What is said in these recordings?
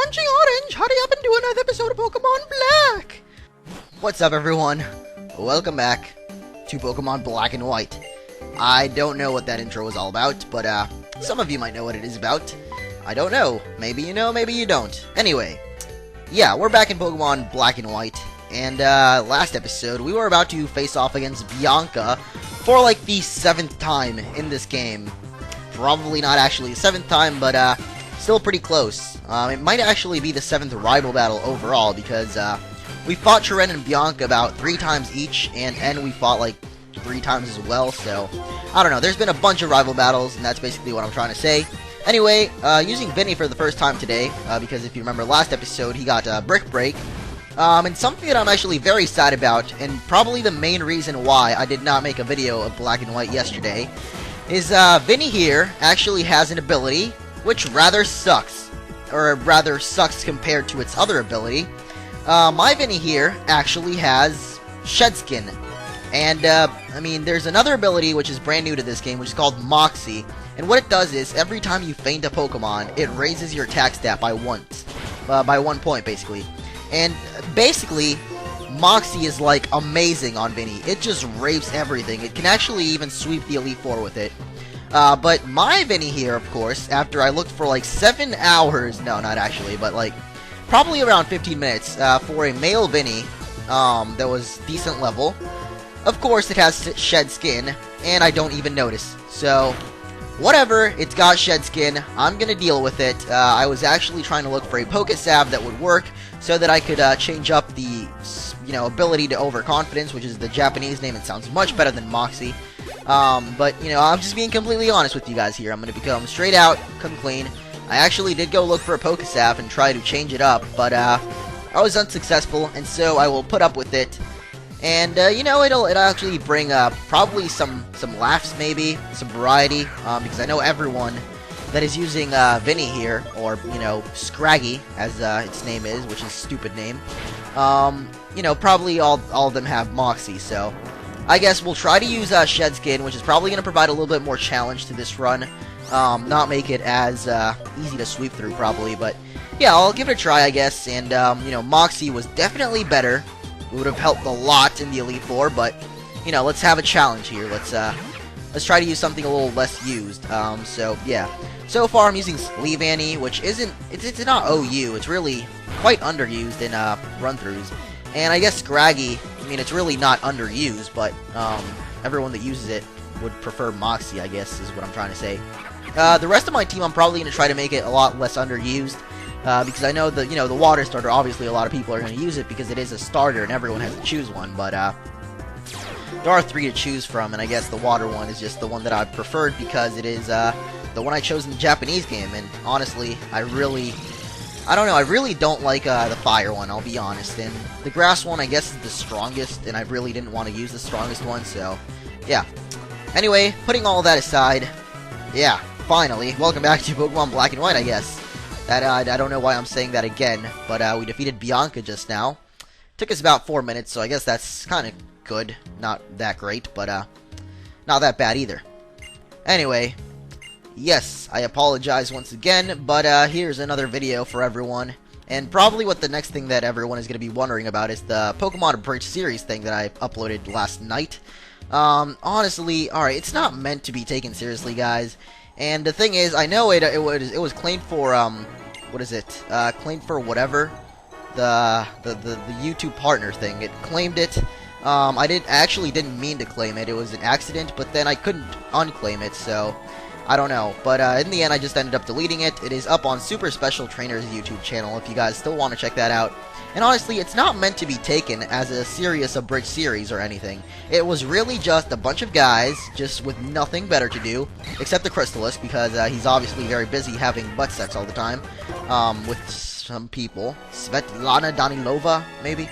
MunchingOrange, hurry up and do another episode of Pokemon Black! What's up, everyone? Welcome back to Pokemon Black and White. I don't know what that intro was all about, but some of you might know what it is about. I don't know. Maybe you know, maybe you don't. Anyway, yeah, we're back in Pokemon Black and White, and last episode we were about to face off against Bianca for like the 7th time in this game. Probably not actually the 7th time, but still pretty close. It might actually be the 7th rival battle overall, because we fought Chiren and Bianca about 3 times each, and we fought like 3 times as well, so I don't know. There's been a bunch of rival battles, and that's basically what I'm trying to say. Anyway, using Vinny for the first time today, because if you remember last episode, he got a Brick Break. And something that I'm actually very sad about, and probably the main reason why I did not make a video of Black and White yesterday, is Vinny here actually has an ability which rather sucks, or rather sucks compared to its other ability. My Vinny here actually has Shed Skin, and I mean, there's another ability which is brand new to this game, which is called Moxie, and what it does is every time you feint a Pokemon, it raises your attack stat by 1 point basically, and basically Moxie is like amazing on Vinny. It just rapes everything. It can actually even sweep the Elite Four with it. But my Vinny here, of course, after I looked for like 7 hours, no, not actually, but like probably around 15 minutes for a male Vinny that was decent level. Of course, it has Shed Skin, and I don't even notice. So, whatever, it's got Shed Skin. I'm gonna deal with it. I was actually trying to look for a Pokesalve that would work so that I could change up the, ability to Overconfidence, which is the Japanese name. It sounds much better than Moxie. But, I'm just being completely honest with you guys here. I'm gonna become straight out, come clean. I actually did go look for a Pokesalve and try to change it up, but, I was unsuccessful, and so I will put up with it. And, it'll actually bring, probably some laughs, maybe, some variety, because I know everyone that is using, Vinny here, or, Scraggy, as, its name is, which is a stupid name, probably all of them have Moxie, so I guess we'll try to use, Shed Skin, which is probably going to provide a little bit more challenge to this run, not make it as, easy to sweep through, probably, but, yeah, I'll give it a try, I guess, and, Moxie was definitely better. It would have helped a lot in the Elite Four, but, let's have a challenge here. Let's try to use something a little less used. So, yeah. So far, I'm using Sleeve Annie, which it's not OU. It's really quite underused in, run-throughs. And I guess Scraggy, it's really not underused, but, everyone that uses it would prefer Moxie, I guess, is what I'm trying to say. The rest of my team, I'm probably going to try to make it a lot less underused. Because I know the the water starter, obviously a lot of people are going to use it because it is a starter and everyone has to choose one, but there are 3 to choose from, and I guess the water one is just the one that I preferred because it is the one I chose in the Japanese game, and honestly, I really don't like the fire one, I'll be honest, and the grass one I guess is the strongest, and I really didn't want to use the strongest one, so yeah. Anyway, putting all that aside, yeah, finally, welcome back to Pokemon Black and White, I guess. I don't know why I'm saying that again, but we defeated Bianca just now. Took us about 4 minutes, so I guess that's kind of good. Not that great, but not that bad either. Anyway, yes, I apologize once again, but here's another video for everyone. And probably what the next thing that everyone is going to be wondering about is the Pokemon Abridged series thing that I uploaded last night. Honestly, alright, it's not meant to be taken seriously, guys. And the thing is, I know it was claimed for claimed for whatever the YouTube partner thing. It claimed it. I actually didn't mean to claim it. It was an accident, but then I couldn't unclaim it, so I don't know. But in the end, I just ended up deleting it. It is up on Super Special Trainer's YouTube channel if you guys still want to check that out. And honestly, it's not meant to be taken as a serious Abridged series or anything. It was really just a bunch of guys, just with nothing better to do, except the Crystalist, because he's obviously very busy having butt sex all the time, with some people. Svetlana Danilova, maybe?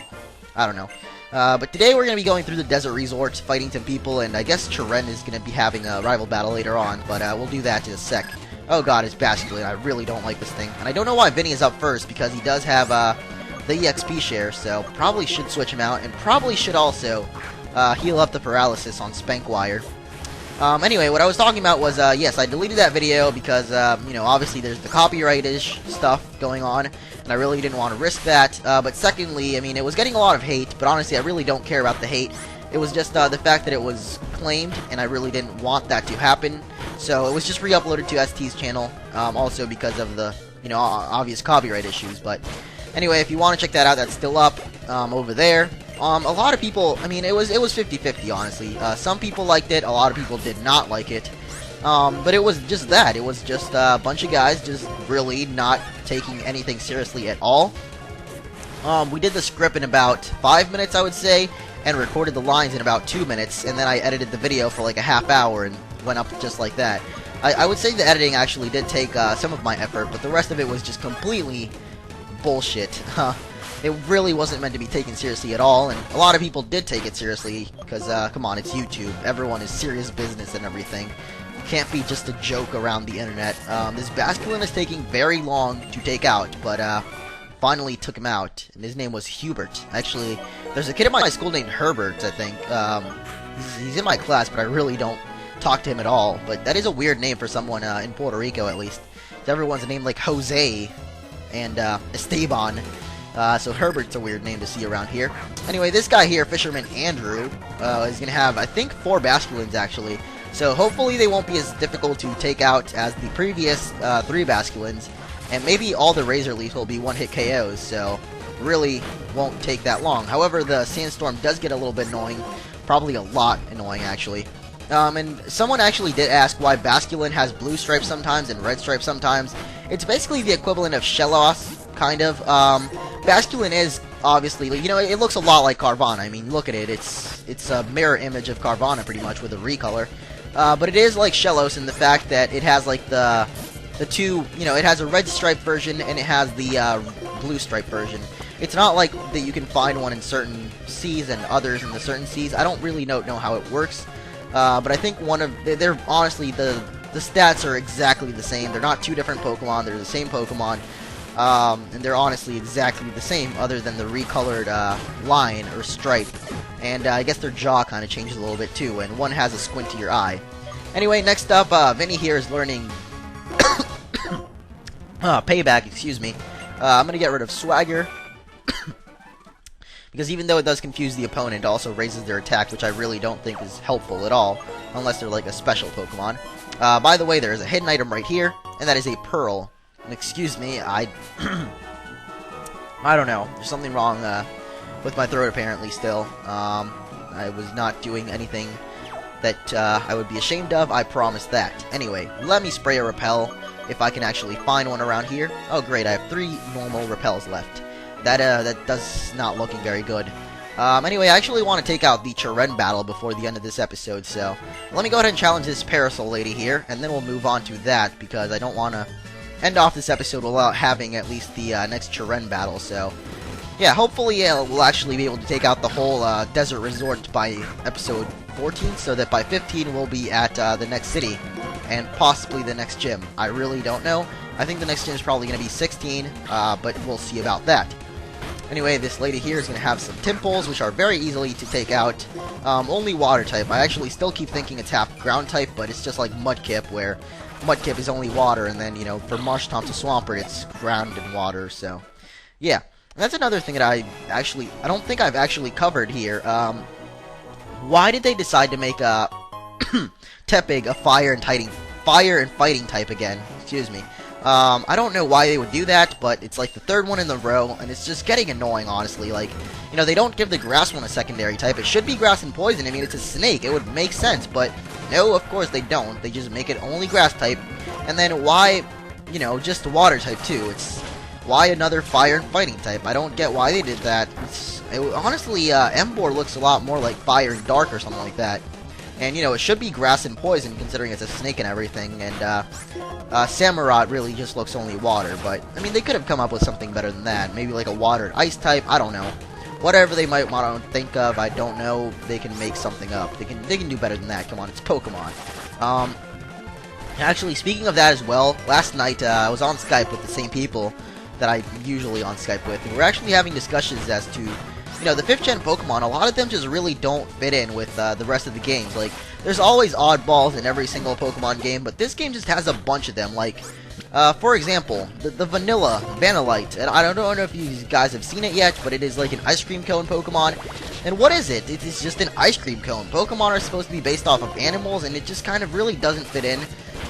I don't know. But today we're going to be going through the Desert Resort, fighting some people, and I guess Chiren is going to be having a rival battle later on, but we'll do that in a sec. Oh god, it's Basculin. I really don't like this thing. And I don't know why Vinny is up first, because he does have, the EXP share, so probably should switch him out, and probably should also heal up the paralysis on Spankwire. Anyway, what I was talking about was, yes, I deleted that video because, you know, obviously there's the copyright-ish stuff going on, and I really didn't want to risk that. But secondly, I mean, it was getting a lot of hate, but honestly, I really don't care about the hate. It was just the fact that it was claimed, and I really didn't want that to happen. So it was just re-uploaded to ST's channel, also because of the, you know, obvious copyright issues. But anyway, if you want to check that out, that's still up over there. A lot of people, I mean, it was 50-50, honestly. Some people liked it, a lot of people did not like it. But it was just that. It was just a bunch of guys just really not taking anything seriously at all. We did the script in about 5 minutes, I would say, and recorded the lines in about 2 minutes, and then I edited the video for like a half hour and went up just like that. I would say the editing actually did take some of my effort, but the rest of it was just completely bullshit. It really wasn't meant to be taken seriously at all, and a lot of people did take it seriously, because, come on, it's YouTube. Everyone is serious business and everything. It can't be just a joke around the internet. This Basculin is taking very long to take out, but, finally took him out, and his name was Hubert. Actually, there's a kid in my school named Herbert, I think. He's in my class, but I really don't talk to him at all. But that is a weird name for someone, in Puerto Rico, at least. Everyone's name like Jose and, Esteban. So Herbert's a weird name to see around here. Anyway, this guy here, Fisherman Andrew, is going to have, I think, 4 Basculins, actually. So hopefully they won't be as difficult to take out as the previous 3 Basculins. And maybe all the Razor Leafs will be one-hit KOs, so really won't take that long. However, the Sandstorm does get a little bit annoying. Probably a lot annoying, actually. And someone actually did ask why Basculin has blue stripes sometimes and red stripes sometimes. It's basically the equivalent of Shellos, kind of. Basculin is obviously, you know, it looks a lot like Carvana. I mean, look at it. It's a mirror image of Carvana pretty much with a recolor. But it is like Shellos in the fact that it has like the two, you know, it has a red stripe version and it has the blue stripe version. It's not like that you can find one in certain seas and others in the certain seas. I don't really know how it works. But I think they're honestly, the stats are exactly the same. They're not two different Pokemon. They're the same Pokemon. And they're honestly exactly the same, other than the recolored line or stripe. And I guess their jaw kind of changes a little bit too, and one has a squintier eye. Anyway, next up, Vinny here is learning Payback, excuse me. I'm going to get rid of Swagger, because even though it does confuse the opponent, it also raises their attack, which I really don't think is helpful at all, unless they're like a special Pokemon. By the way, there is a hidden item right here, and that is a Pearl. Excuse me, I don't know. There's something wrong with my throat apparently still. I was not doing anything that I would be ashamed of, I promise that. Anyway, let me spray a Repel if I can actually find one around here. Oh great, I have 3 normal Repels left. That does not looking very good. Anyway, I actually want to take out the Chiren battle before the end of this episode, so let me go ahead and challenge this Parasol lady here, and then we'll move on to that, because I don't want to end off this episode without having at least the next Chiren battle, so yeah, hopefully we'll actually be able to take out the whole desert resort by episode 14, so that by 15 we'll be at the next city, and possibly the next gym. I really don't know. I think the next gym is probably going to be 16, but we'll see about that. Anyway, this lady here is going to have some Timples, which are very easily to take out. Only water type. I actually still keep thinking it's half ground type, but it's just like Mudkip, where Mudkip is only water, and then, you know, for Marshtomp to Swampert, it's ground and water, so yeah. And that's another thing that I don't think I've actually covered here. Why did they decide to make Tepig a fire and fighting type again? Excuse me. I don't know why they would do that, but it's like the 3rd one in the row, and it's just getting annoying, honestly. Like, you know, they don't give the grass one a secondary type. It should be grass and poison. I mean, it's a snake. It would make sense, but no, of course they don't. They just make it only grass type. And then why, you know, just water type too? Why another fire and fighting type? I don't get why they did that. Honestly, Emboar looks a lot more like fire and dark or something like that. And, you know, it should be grass and poison, considering it's a snake and everything, and, Samurott really just looks only water, but, I mean, they could have come up with something better than that. Maybe like a water and ice type, I don't know. Whatever they might want to think of, I don't know, they can make something up. They can do better than that, come on, it's Pokemon. Actually, speaking of that as well, last night, I was on Skype with the same people that I usually on Skype with, and we're actually having discussions as to you know, the 5th gen Pokemon, a lot of them just really don't fit in with the rest of the games. Like, there's always oddballs in every single Pokemon game, but this game just has a bunch of them. Like, for example, the vanilla Vanillite, and I don't know if you guys have seen it yet, but it is like an ice cream cone Pokemon. And what is it? It is just an ice cream cone. Pokemon are supposed to be based off of animals, and it just kind of really doesn't fit in.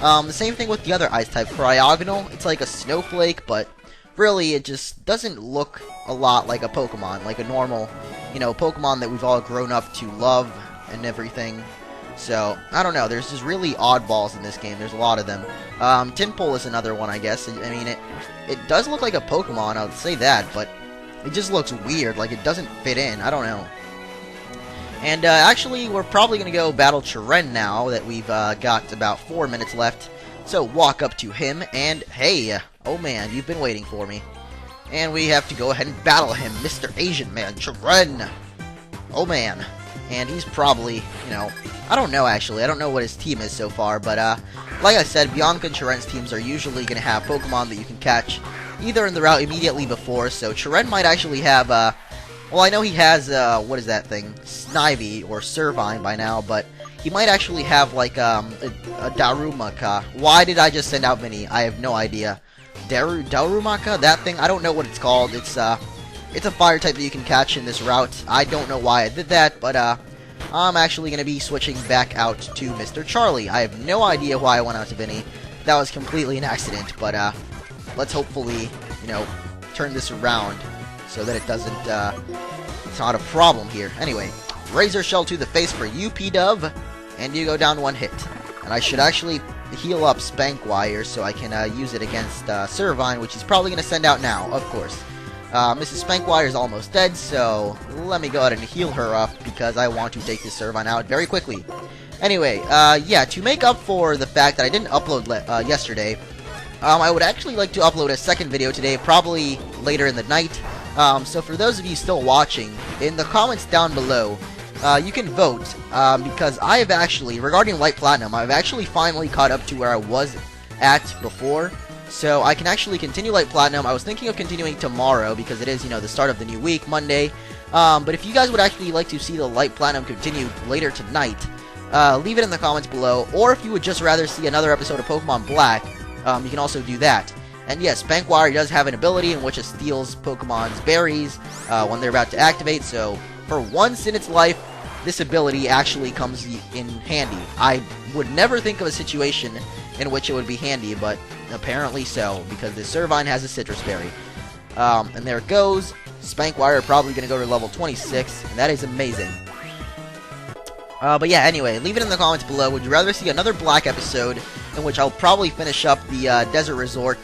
The same thing with the other ice type, Cryogonal. It's like a snowflake, but really it just doesn't look a lot like a Pokemon, like a normal, you know, Pokemon that we've all grown up to love and everything. So, I don't know, there's just really oddballs in this game, there's a lot of them. Tinpole is another one, I guess. I mean, it does look like a Pokemon, I'll say that, but it just looks weird, like it doesn't fit in, I don't know. And, actually, we're probably gonna go battle Chiren now, that we've, got about 4 minutes left. So, walk up to him, and, hey, oh man, you've been waiting for me. And we have to go ahead and battle him, Mr. Asian Man, Chiren! Oh man. And he's probably, you know, I don't know actually, I don't know what his team is so far, but like I said, Bianca and Chiren's teams are usually going to have Pokemon that you can catch either in the route immediately before, so Chiren might actually have, well I know he has, what is that thing, Snivy or Servine by now, but he might actually have like a Darumaka. Why did I just send out Vinny? I have no idea. Darumaka? That thing? I don't know what it's called. It's a fire type that you can catch in this route. I don't know why I did that, but I'm actually going to be switching back out to Mr. Charlie. I have no idea why I went out to Vinny. That was completely an accident, but let's hopefully, you know, turn this around so that it doesn't, it's not a problem here. Anyway, Razor Shell to the face for you, P-Dove, and you go down 1 hit. And I should actually heal up Spankwire so I can use it against Servine, which he's probably going to send out now, of course. Mrs. Spankwire is almost dead, so let me go ahead and heal her up because I want to take this Servine out very quickly. Anyway, yeah, to make up for the fact that I didn't upload yesterday, I would actually like to upload a second video today, probably later in the night. So for those of you still watching, in the comments down below, you can vote, because I have actually, regarding Light Platinum, I've actually finally caught up to where I was at before. So I can actually continue Light Platinum. I was thinking of continuing tomorrow because it is, you know, the start of the new week, Monday. But if you guys would actually like to see the Light Platinum continue later tonight, leave it in the comments below. Or if you would just rather see another episode of Pokemon Black, you can also do that. And yes, Spankwire does have an ability in which it steals Pokemon's berries when they're about to activate. So for once in its life, this ability actually comes in handy. I would never think of a situation in which it would be handy, but apparently so, because the Servine has a Citrus Berry. And there it goes. Spankwire probably going to go to level 26, and that is amazing. But yeah, anyway, leave it in the comments below. Would you rather see another Black episode, in which I'll probably finish up the Desert Resort,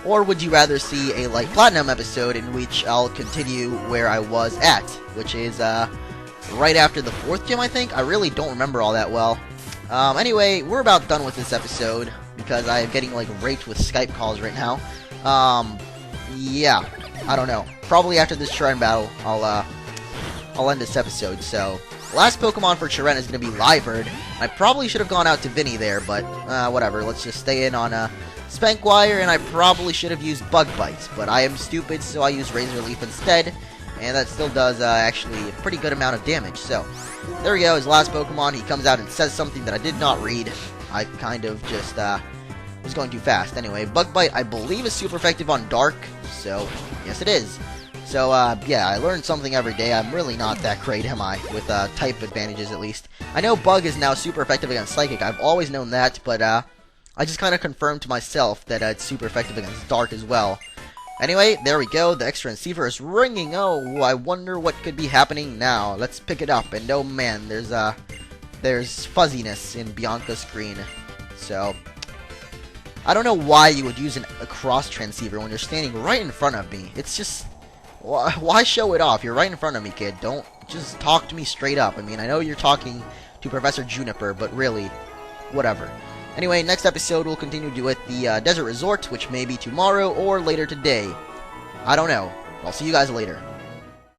or would you rather see a Light Platinum episode, in which I'll continue where I was at, which is, right after the 4th gym, I think? I really don't remember all that well. Anyway, we're about done with this episode, because I am getting, like, raped with Skype calls right now. Yeah, I don't know. Probably after this Chiren battle, I'll end this episode, so... Last Pokemon for Chiren is going to be Liverd. I probably should have gone out to Vinny there, but, whatever. Let's just stay in on, Spankwire, and I probably should have used Bug Bite, but I am stupid, so I used Razor Leaf instead. And that still does, actually, a pretty good amount of damage. So, there we go, his last Pokemon. He comes out and says something that I did not read. I kind of just, was going too fast. Anyway, Bug Bite, I believe, is super effective on Dark. So, yes it is. So, yeah, I learned something every day. I'm really not that great, am I? With, type advantages, at least. I know Bug is now super effective against Psychic. I've always known that, but, I just kind of confirmed to myself that, it's super effective against Dark as well. Anyway, there we go. The extra receiver is ringing. Oh, I wonder what could be happening now. Let's pick it up. And oh man, there's fuzziness in Bianca's screen. So, I don't know why you would use a cross transceiver when you're standing right in front of me. It's just, why show it off? You're right in front of me, kid. Don't just talk to me straight up. I mean, I know you're talking to Professor Juniper, but really, whatever. Anyway, next episode we'll continue with the Desert Resort, which may be tomorrow or later today. I don't know. I'll see you guys later.